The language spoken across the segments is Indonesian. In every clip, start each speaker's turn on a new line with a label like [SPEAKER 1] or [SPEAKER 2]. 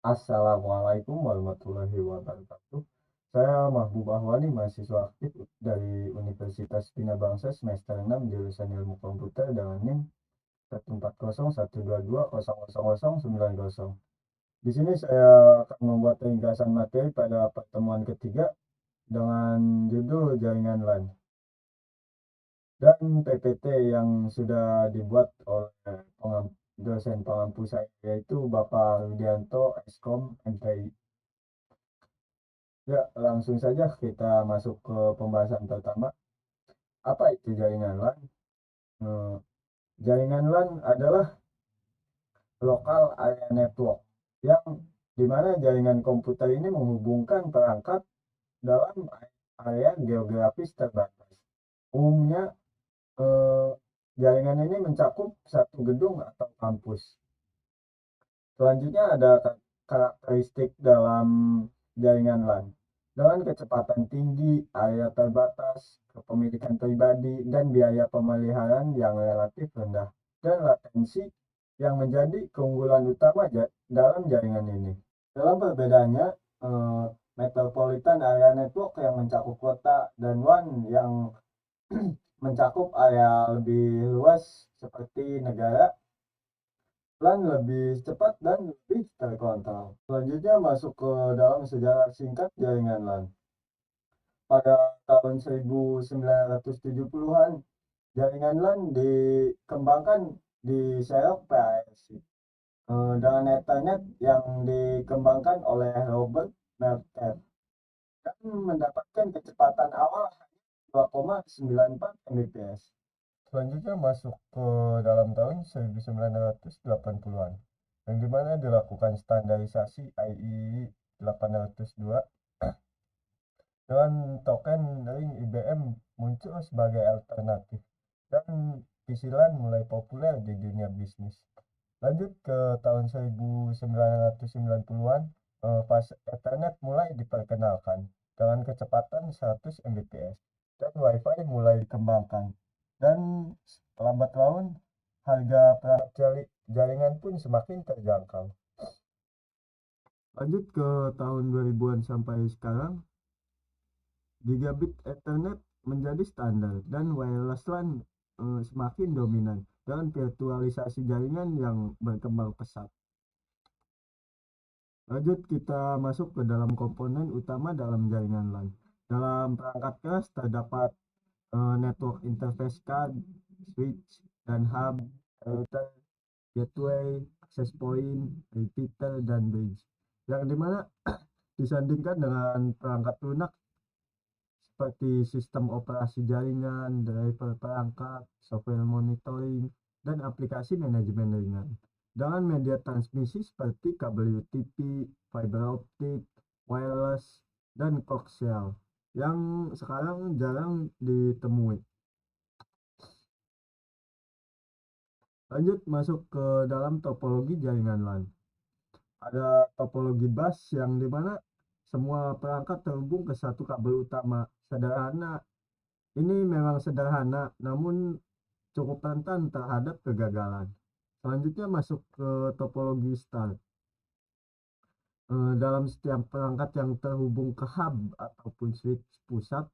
[SPEAKER 1] Assalamualaikum warahmatullahi wabarakatuh. Saya Mahbub Ahwani, mahasiswa aktif dari Universitas Bina Bangsa semester 6 jurusan Ilmu Komputer dengan NIM 14012220090. Di sini saya akan membuat ringkasan materi pada pertemuan ketiga dengan judul jaringan LAN dan PPT yang sudah dibuat oleh dosen pengampu saya yaitu Bapak Rudianto Eskom MTI. Ya, langsung saja kita masuk ke pembahasan pertama. Apa itu jaringan LAN? Eh, Jaringan LAN adalah local area network yang dimana jaringan komputer ini menghubungkan perangkat dalam area geografis terbatas. Umumnya, eh, jaringan ini mencakup satu gedung atau kampus. Selanjutnya ada karakteristik dalam jaringan LAN. Dengan kecepatan tinggi, area terbatas, kepemilikan pribadi, dan biaya pemeliharaan yang relatif rendah, dan latensi yang menjadi keunggulan utama dalam jaringan ini. Dalam perbedaannya, eh, Metropolitan Area Network yang mencakup kota dan WAN yang mencakup area lebih luas seperti negara LAN lebih cepat dan lebih terkontrol. Selanjutnya masuk ke dalam sejarah singkat jaringan LAN. Pada tahun 1970-an, jaringan LAN dikembangkan di serok PASI dengan Ethernet yang dikembangkan oleh Robert Mercer dan mendapatkan kecepatan awal 2,94 Mbps. Selanjutnya masuk ke dalam tahun 1980-an, yang dimana dilakukan standarisasi IEEE 802 dengan token ring IBM muncul sebagai alternatif dan PCLAN mulai populer di dunia bisnis. Lanjut ke tahun 1990-an, fase Ethernet mulai diperkenalkan dengan kecepatan 100 Mbps dan WiFi mulai dikembangkan. Dan lambat laun harga perangkat jaringan pun semakin terjangkau. Lanjut ke tahun 2000-an sampai sekarang, Gigabit Ethernet menjadi standar dan wireless LAN semakin dominan dengan virtualisasi jaringan yang berkembang pesat. Lanjut kita masuk ke dalam komponen utama dalam jaringan LAN. Dalam perangkat keras terdapat network interface card, switch, dan hub, router, gateway, access point, repeater, dan bridge. Yang dimana disandingkan dengan perangkat lunak seperti sistem operasi jaringan, driver perangkat, software monitoring, dan aplikasi manajemen jaringan. Dengan media transmisi seperti kabel UTP, fiber optik, wireless, dan coaxial yang sekarang jarang ditemui. Lanjut masuk ke dalam topologi jaringan LAN. Ada topologi bus yang dimana semua perangkat terhubung ke satu kabel utama. Sederhana, ini memang sederhana, namun cukup rentan terhadap kegagalan. Selanjutnya masuk ke topologi star. Dalam setiap perangkat yang terhubung ke hub ataupun switch pusat,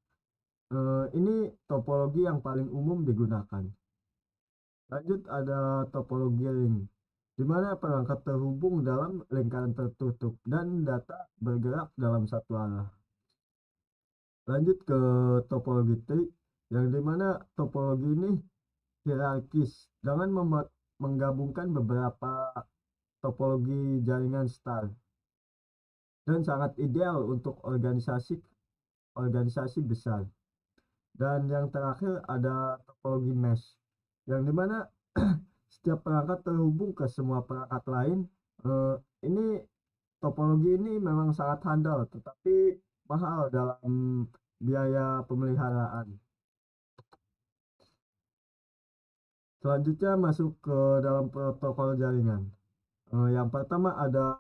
[SPEAKER 1] ini topologi yang paling umum digunakan. Lanjut ada topologi ring, di mana perangkat terhubung dalam lingkaran tertutup dan data bergerak dalam satu arah. Lanjut ke topologi tree, yang dimana topologi ini hierarkis dengan menggabungkan beberapa topologi jaringan star dan sangat ideal untuk organisasi besar. Dan yang terakhir ada topologi mesh, yang dimana setiap perangkat terhubung ke semua perangkat lain. Ini topologi ini memang sangat handal, tetapi mahal dalam biaya pemeliharaan. Selanjutnya masuk ke dalam protokol jaringan. Yang pertama ada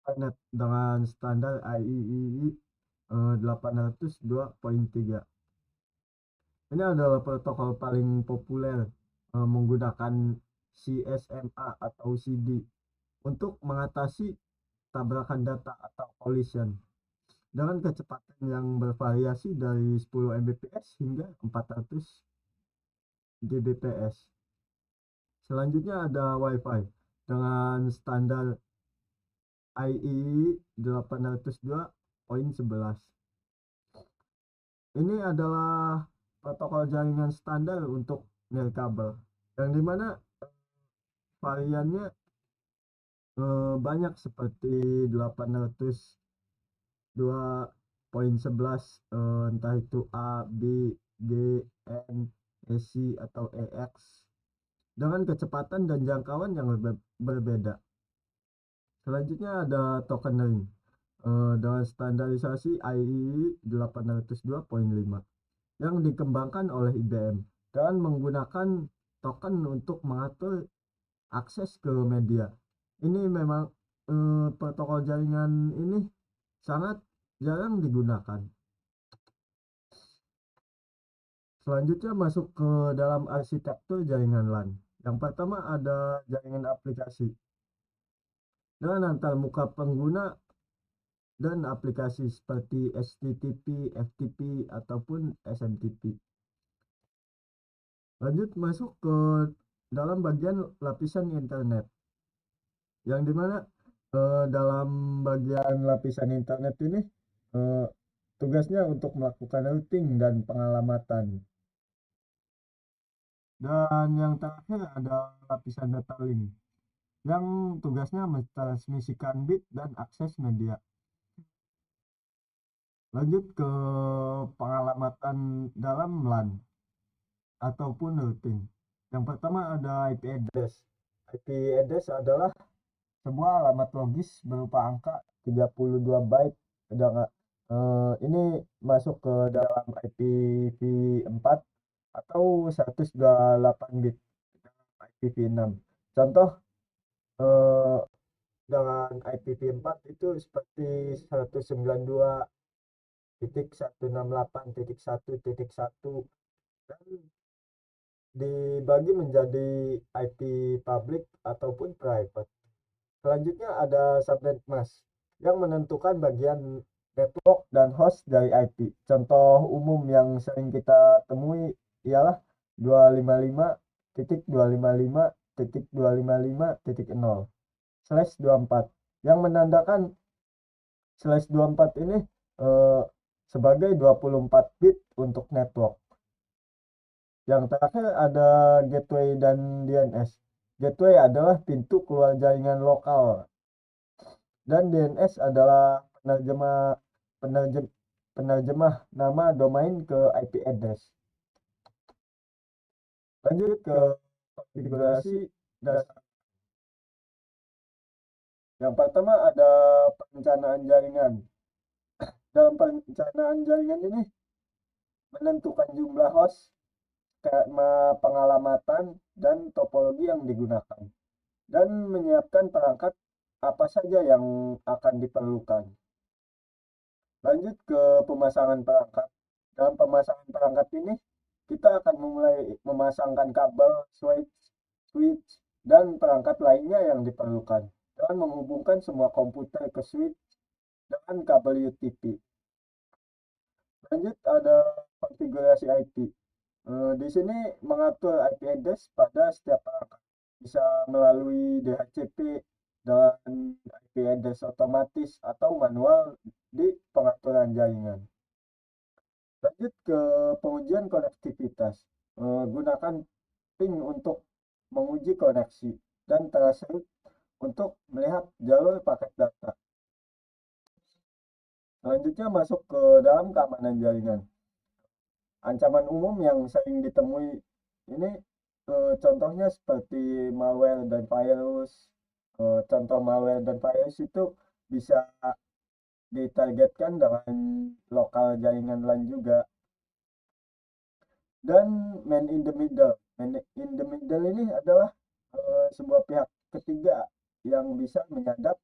[SPEAKER 1] Ethernet dengan standar IEEE 802.3. Ini adalah protokol paling populer menggunakan CSMA atau CD untuk mengatasi tabrakan data atau collision dengan kecepatan yang bervariasi dari 10 Mbps hingga 400 Gbps. Selanjutnya ada Wi-Fi dengan standar IEEE 802.11. Ini adalah protokol jaringan standar untuk nirkabel, yang dimana variannya banyak seperti 802.11, entah itu A, B, G, N, EC atau EX, dengan kecepatan dan jangkauan yang berbeda. Selanjutnya ada token ring dengan standarisasi IEEE 802.5 yang dikembangkan oleh IBM dan menggunakan token untuk mengatur akses ke media. Ini memang protokol jaringan ini sangat jarang digunakan. Selanjutnya masuk ke dalam arsitektur jaringan LAN. Yang pertama ada jaringan aplikasi dengan antarmuka pengguna dan aplikasi seperti HTTP, FTP ataupun SMTP. Lanjut masuk ke dalam bagian lapisan internet, yang dimana dalam bagian lapisan internet ini tugasnya untuk melakukan routing dan pengalamatan. Dan yang terakhir ada lapisan data link yang tugasnya mentransmisikan bit dan akses media. Lanjut ke pengalamatan dalam LAN ataupun routing. Yang pertama ada IP address. IP address adalah sebuah alamat logis berupa angka 32 byte. Ini masuk ke dalam IPv4 atau 128 bit IPv6. Contoh dengan IPv4 itu seperti 192.168.1.1 dan dibagi menjadi IP public ataupun private. Selanjutnya ada subnet mask yang menentukan bagian network dan host dari IP. Contoh umum yang sering kita temui ialah 255.255.255.0/24 yang menandakan /24 ini sebagai 24 bit untuk network. Yang terakhir ada gateway dan DNS. Gateway adalah pintu keluar jaringan lokal dan DNS adalah penerjemah nama domain ke IP address. Lanjut ke konfigurasi dasar. Yang pertama ada perencanaan jaringan. Dalam perencanaan jaringan ini menentukan jumlah host, skema pengalamatan, dan topologi yang digunakan, dan menyiapkan perangkat apa saja yang akan diperlukan. Lanjut ke pemasangan perangkat. Dalam pemasangan perangkat ini, kita akan mulai memasangkan kabel, switch, dan perangkat lainnya yang diperlukan, dengan menghubungkan semua komputer ke switch dengan kabel UTP. Lanjut ada konfigurasi IP. Di sini mengatur IP address pada setiap perangkat, bisa melalui DHCP dan IP address otomatis atau manual di pengaturan jaringan. Lanjut ke pengujian konektivitas. Gunakan ping untuk menguji koneksi dan traceroute untuk melihat jalur paket data. Selanjutnya masuk ke dalam keamanan jaringan. Ancaman umum yang sering ditemui ini contohnya seperti malware dan virus. Contoh malware dan virus itu bisa ditargetkan dengan lokal jaringan LAN juga. Dan man in the middle. Man in the middle ini adalah sebuah pihak ketiga yang bisa menyadap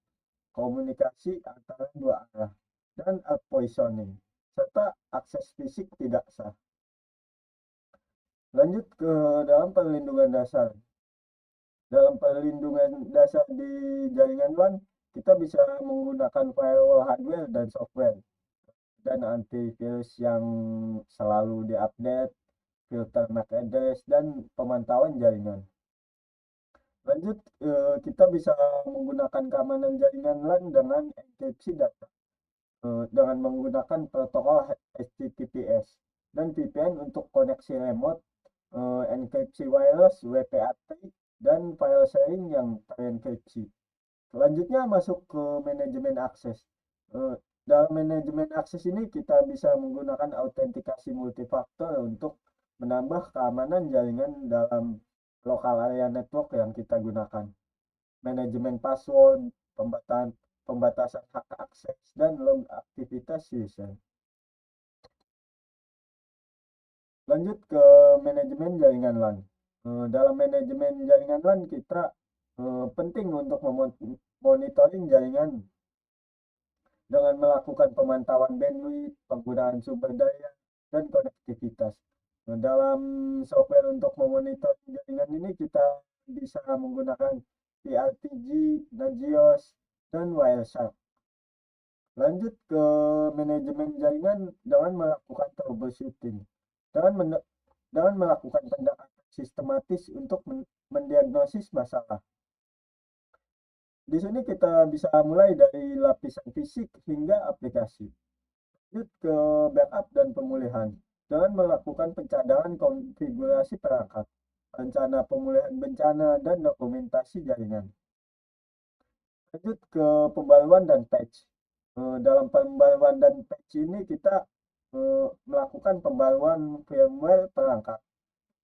[SPEAKER 1] komunikasi antara dua arah dan poisoning serta akses fisik tidak sah. Lanjut ke dalam perlindungan dasar. Dalam perlindungan dasar di jaringan LAN kita bisa menggunakan firewall hardware dan software dan antivirus yang selalu diupdate, filter MAC address, dan pemantauan jaringan. Lanjut, kita bisa menggunakan keamanan jaringan LAN dengan enkripsi data dengan menggunakan protokol HTTPS dan VPN untuk koneksi remote, enkripsi wireless WPA3, dan file sharing yang terenkripsi. Selanjutnya masuk ke manajemen akses. Eh, Dalam manajemen akses ini kita bisa menggunakan autentikasi multifaktor untuk menambah keamanan jaringan dalam lokal area network yang kita gunakan. Manajemen password, pembatasan hak akses, dan log aktivitas user. Lanjut ke manajemen jaringan LAN. Dalam manajemen jaringan LAN kita penting untuk memonitoring jaringan dengan melakukan pemantauan bandwidth, penggunaan sumber daya, dan konektivitas. Dalam software untuk memonitor jaringan ini kita bisa menggunakan PRTG, Nagios, dan Wireshark. Lanjut ke manajemen jaringan dengan melakukan troubleshooting. Dengan melakukan pendekatan sistematis untuk mendiagnosis masalah. Di sini kita bisa mulai dari lapisan fisik hingga aplikasi. Lanjut ke backup dan pemulihan dengan melakukan pencadangan konfigurasi perangkat, rencana pemulihan bencana, dan dokumentasi jaringan. Lanjut ke pembaruan dan patch. Dalam pembaruan dan patch ini kita melakukan pembaruan firmware perangkat,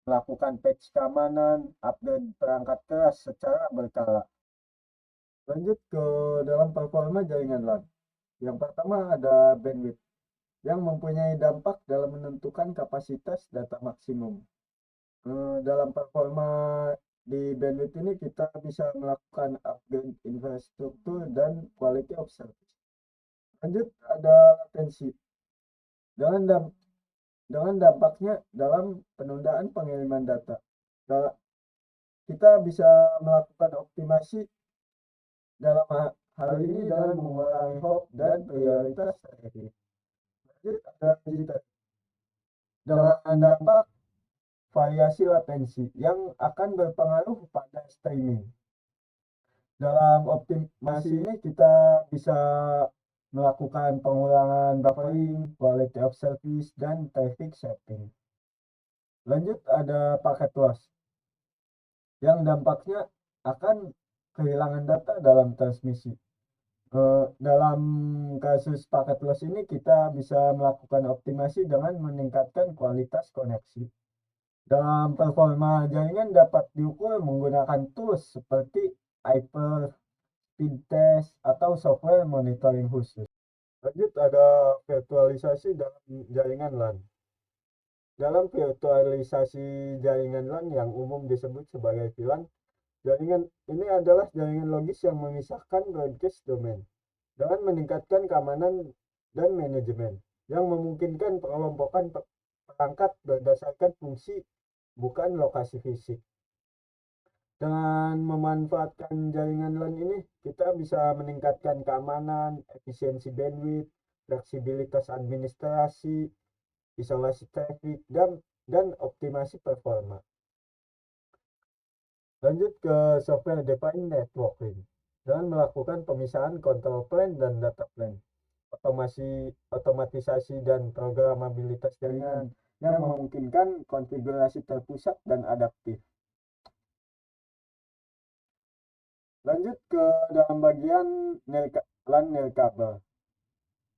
[SPEAKER 1] melakukan patch keamanan, update perangkat keras secara berkala. Lanjut ke dalam performa jaringan LAN. Yang pertama ada bandwidth, yang mempunyai dampak dalam menentukan kapasitas data maksimum. Dalam performa di bandwidth ini kita bisa melakukan upgrade infrastruktur dan quality of service. Lanjut ada latensi. Dengan dampaknya dalam penundaan pengiriman data. Kita bisa melakukan optimasi dalam hal ini dengan mengurangi hoax dan prioritas traffic. Lanjut ada digital. Dengan dampak variasi latensi yang akan berpengaruh pada streaming. Dalam optimasi ini kita bisa melakukan pengurangan buffering, quality of service, dan traffic shaping. Lanjut ada paket loss yang dampaknya akan kehilangan data dalam transmisi. Dalam kasus paket loss ini kita bisa melakukan optimasi dengan meningkatkan kualitas koneksi. Dalam performa jaringan dapat diukur menggunakan tools seperti Hyper, Speedtest, atau software monitoring khusus. Lanjut ada virtualisasi dalam jaringan LAN. Dalam virtualisasi jaringan LAN yang umum disebut sebagai VLAN, jaringan ini adalah jaringan logis yang memisahkan broadcast domain dengan meningkatkan keamanan dan manajemen yang memungkinkan pengelompokan perangkat berdasarkan fungsi bukan lokasi fisik. Dengan memanfaatkan jaringan LAN ini, kita bisa meningkatkan keamanan, efisiensi bandwidth, fleksibilitas administrasi, isolasi traffic, dan optimasi performa. Lanjut ke software defined networking dengan melakukan pemisahan control plane dan data plane, otomatisasi dan programabilitas jaringan yang memungkinkan konfigurasi terpusat dan adaptif. Lanjut ke dalam bagian LAN nirkabel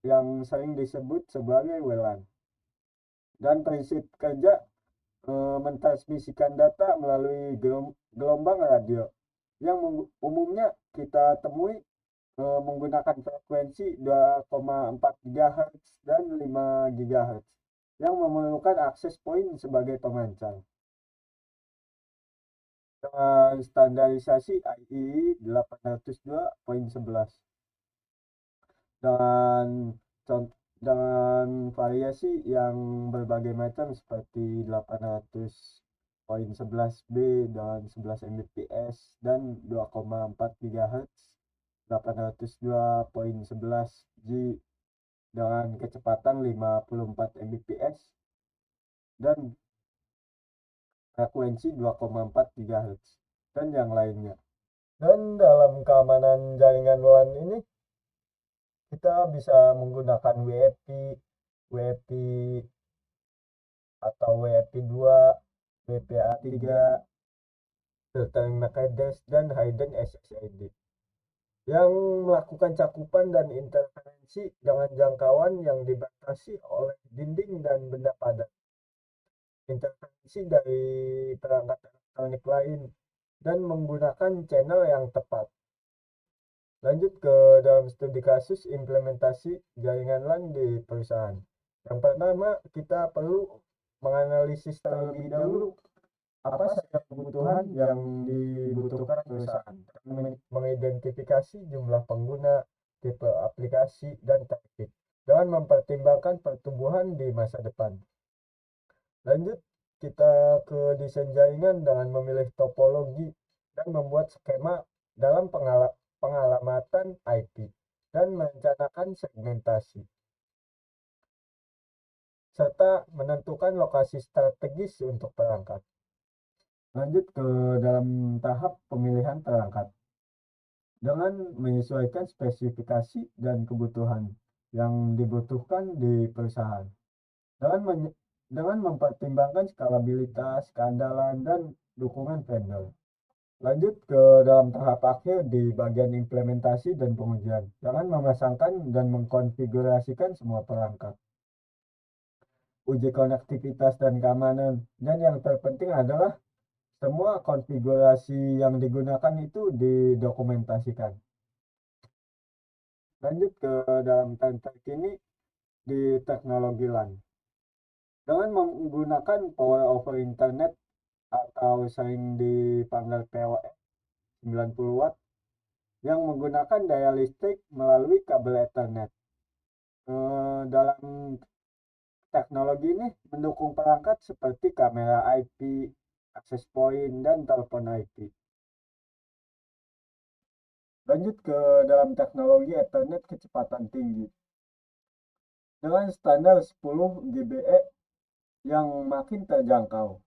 [SPEAKER 1] yang sering disebut sebagai WLAN. Dan prinsip kerja mentransmisikan data melalui gelombang radio yang umumnya kita temui menggunakan frekuensi 2,4 GHz dan 5 GHz yang memerlukan akses point sebagai pemancar. Dengan standarisasi IEEE 802.11 dengan variasi yang berbagai macam seperti 800.11b dan 11 Mbps dan 2,4 GHz 802.11 G dengan kecepatan 54 Mbps dan frekuensi 2,4 GHz dan yang lainnya. Dan dalam keamanan jaringan LAN ini kita bisa menggunakan WFP, WFP atau WFP 2, WPA3, serta MAC dan Hidden SSID yang melakukan cakupan dan interferensi dengan jangkauan yang dibatasi oleh dinding dan benda padat, interferensi dari perangkat elektronik lain, dan menggunakan channel yang tepat. Lanjut ke dalam studi kasus implementasi jaringan LAN di perusahaan. Yang pertama, kita perlu menganalisis terlebih dahulu apa saja kebutuhan yang dibutuhkan perusahaan, mengidentifikasi jumlah pengguna, tipe aplikasi, dan traffic, dengan mempertimbangkan pertumbuhan di masa depan. Lanjut, kita ke desain jaringan dengan memilih topologi dan membuat skema dalam pengalamatan IP dan merencanakan segmentasi, serta menentukan lokasi strategis untuk perangkat. Lanjut ke dalam tahap pemilihan perangkat dengan menyesuaikan spesifikasi dan kebutuhan yang dibutuhkan di perusahaan dengan mempertimbangkan skalabilitas, keandalan, dan dukungan vendor. Lanjut ke dalam tahap akhir di bagian implementasi dan pengujian dengan memasangkan dan mengkonfigurasikan semua perangkat, uji konektivitas dan keamanan, dan yang terpenting adalah semua konfigurasi yang digunakan itu didokumentasikan. Lanjut ke dalam tren terkini di teknologi LAN. Dengan menggunakan Power over Internet atau sering dipanggil PoE 90 watt yang menggunakan daya listrik melalui kabel Ethernet. Dalam teknologi ini mendukung perangkat seperti kamera IP, access point, dan telepon IP. Lanjut ke dalam teknologi Ethernet kecepatan tinggi. Dengan standar 10 GBE yang makin terjangkau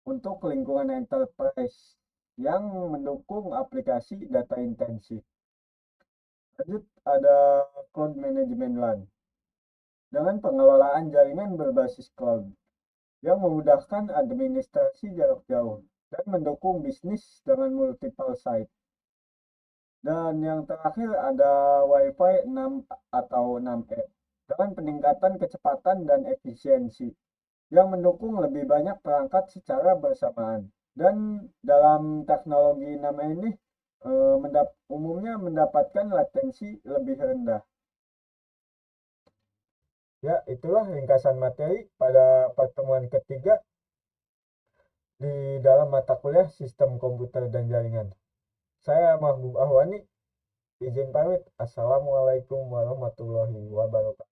[SPEAKER 1] untuk lingkungan enterprise yang mendukung aplikasi data intensif. Lanjut ada cloud management LAN. Dengan pengelolaan jaringan berbasis cloud yang memudahkan administrasi jarak jauh dan mendukung bisnis dengan multiple site. Dan yang terakhir ada Wi-Fi 6 atau 6E dengan peningkatan kecepatan dan efisiensi yang mendukung lebih banyak perangkat secara bersamaan. Dan dalam teknologi 6E ini umumnya mendapatkan latensi lebih rendah. Ya, itulah ringkasan materi pada pertemuan ketiga di dalam mata kuliah Sistem Komputer dan Jaringan. Saya Mahbub Ahwani, izin pamit. Assalamualaikum warahmatullahi wabarakatuh.